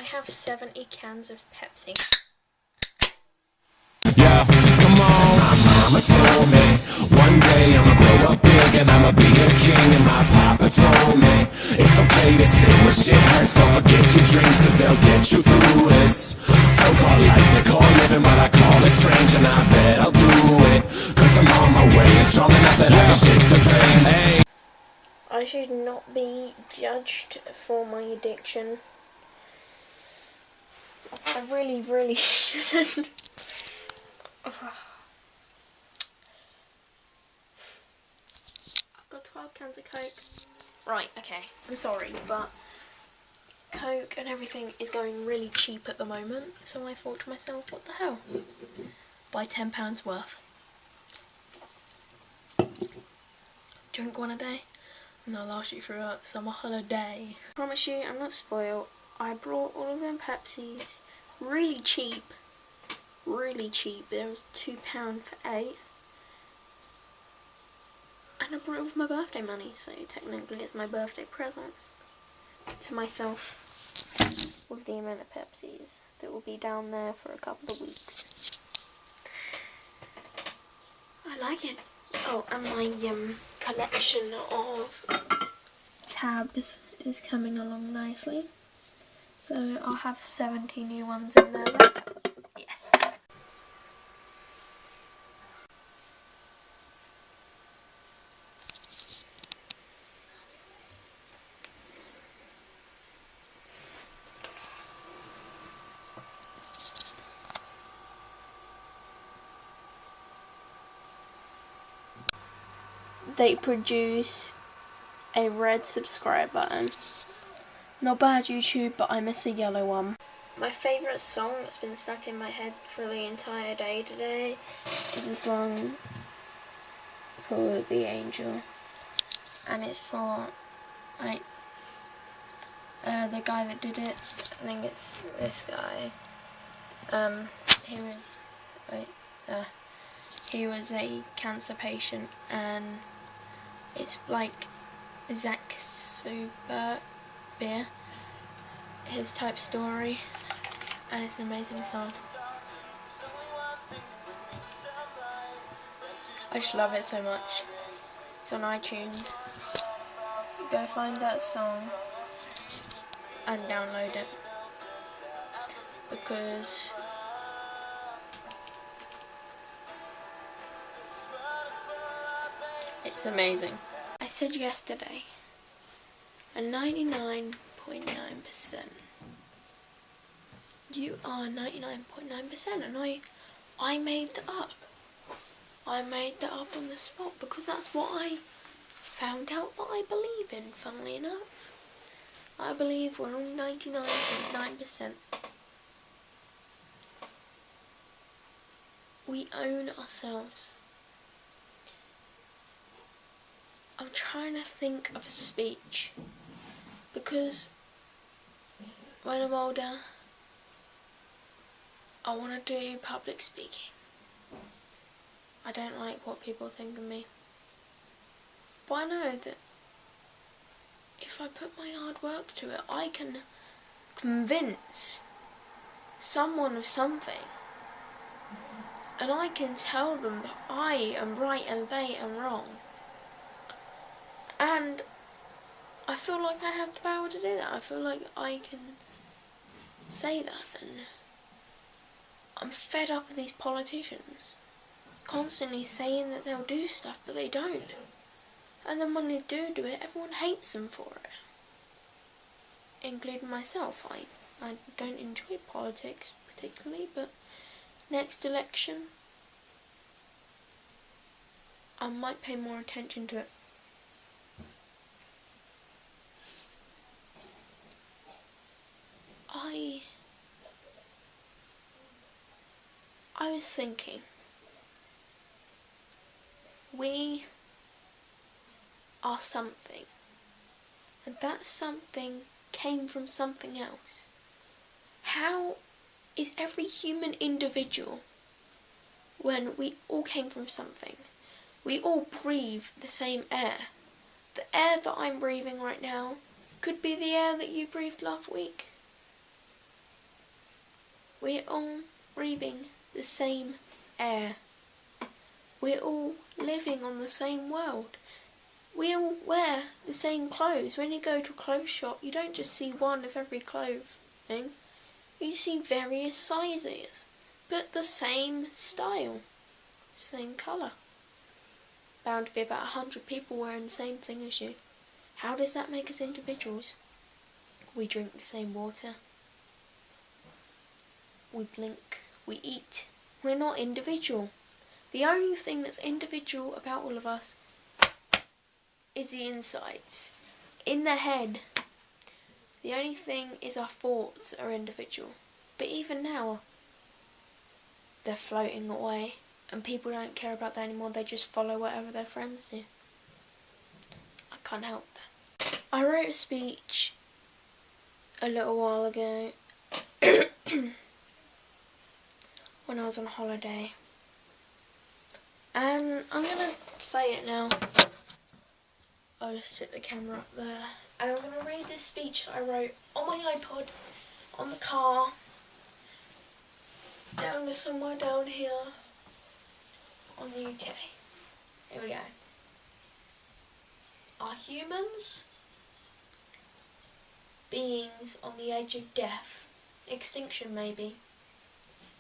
have 70 cans of Pepsi. Yeah, come on. My mama told me one day I'ma grow up big and I'ma be a king. And my papa told me it's okay to sit where shit hurts. Don't forget your dreams, cause they'll get you through this so-called life they call living. What I call it strange, and I bet I'll do it, cause I'm on my way and strong enough that I can shake the pain. Hey. I should not be judged for my addiction. I really shouldn't. I've got 12 cans of Coke. Right, okay, I'm sorry, but Coke and everything is going really cheap at the moment, so I thought to myself, what the hell? Buy £10 worth. Drink one a day, and they'll last you throughout the summer holiday. I promise you, I'm not spoiled. I brought all of them Pepsis really cheap. Really cheap. There was £2 for 8. And I brought it with my birthday money, so technically it's my birthday present to myself with the amount of Pepsis that will be down there for a couple of weeks. I like it. Oh, and my collection of tabs is coming along nicely. So I'll have 70 new ones in there. Yes. They produce a red subscribe button. Not bad, YouTube, but I miss a yellow one. My favourite song that's been stuck in my head for the entire day today is this one called The Angel. And it's for, like, the guy that did it. I think it's this guy. He was a cancer patient, and it's like Zach Super Beer, his type story, and it's an amazing song. I just love it so much. It's on iTunes. Go find that song and download it, because it's amazing. I said yesterday, a 99.9%. You are 99.9%, and I made that up. I made that up on the spot because that's what I found out what I believe in, funnily enough. I believe we're all 99.9%. We own ourselves. I'm trying to think of a speech, because when I'm older, I want to do public speaking. I don't like what people think of me. But I know that if I put my hard work to it, I can convince someone of something. And I can tell them that I am right and they are wrong. And I feel like I have the power to do that. I feel like I can say that. And I'm fed up with these politicians constantly saying that they'll do stuff, but they don't. And then when they do it, everyone hates them for it. Including myself. I don't enjoy politics particularly, but next election I might pay more attention to it. I was thinking, we are something, and that something came from something else. How is every human individual when we all came from something? We all breathe the same air. The air that I'm breathing right now could be the air that you breathed last week. We're all breathing the same air. We're all living on the same world. We all wear the same clothes. When you go to a clothes shop, you don't just see one of every clothing. You see various sizes, but the same style, same colour. Bound to be about 100 people wearing the same thing as you. How does that make us individuals? We drink the same water. We blink. We eat. We're not individual. The only thing that's individual about all of us is the insides. In the head. The only thing is our thoughts are individual. But even now, they're floating away. And people don't care about that anymore. They just follow whatever their friends do. I can't help that. I wrote a speech a little while ago when I was on holiday. And I'm going to say it now. I'll just sit the camera up there. And I'm going to read this speech that I wrote on my iPod, on the car, down to somewhere down here on the UK. Here we go. Are humans beings on the edge of death? Extinction, maybe.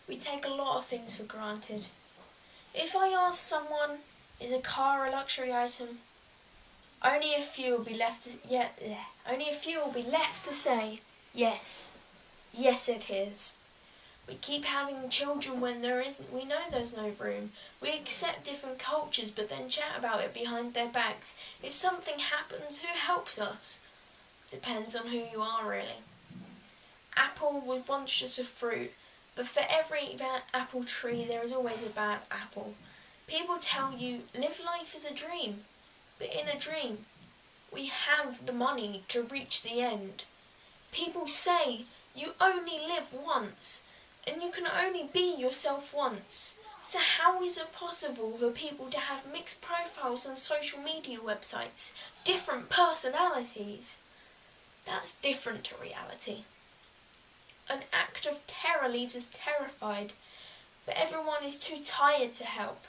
We take a lot of things for granted. If I ask someone, is a car a luxury item? Only a few will be left to say, yes. Yes, it is. We keep having children when there isn't. We know there's no room. We accept different cultures but then chat about it behind their backs. If something happens, who helps us? Depends on who you are, really. Apple was once just a fruit, but for every bad apple tree there is always a bad apple. People tell you, live life as a dream. But in a dream, we have the money to reach the end. People say you only live once, and you can only be yourself once. So how is it possible for people to have mixed profiles on social media websites, different personalities? That's different to reality. An act of terror leaves us terrified, but everyone is too tired to help.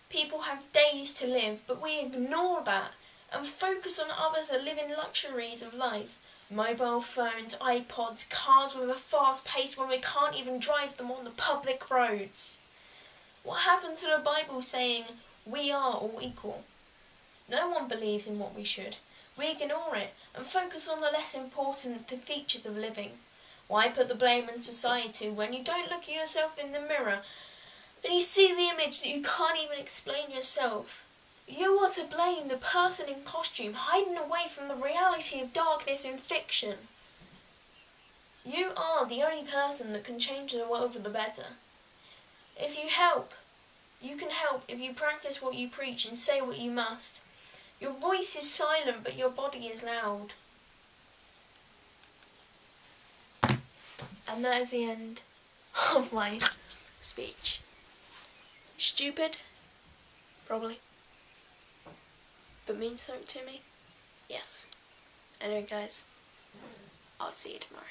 People have days to live, but we ignore that and focus on others that live in luxuries of life. Mobile phones, iPods, cars with a fast pace when we can't even drive them on the public roads. What happened to the Bible saying, we are all equal? No one believes in what we should. We ignore it and focus on the less important features of living. Why put the blame on society when you don't look at yourself in the mirror and you see the image that you can't even explain yourself? You are to blame, the person in costume, hiding away from the reality of darkness in fiction. You are the only person that can change the world for the better. If you help, you can help if you practice what you preach and say what you must. Your voice is silent, but your body is loud. And that is the end of my speech. Stupid? Probably. But means something to me? Yes. Anyway guys, I'll see you tomorrow.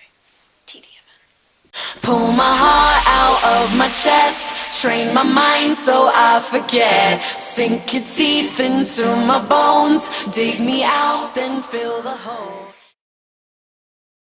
TDFN. Pull my heart out of my chest, train my mind so I forget. Sink your teeth into my bones, dig me out, then fill the hole.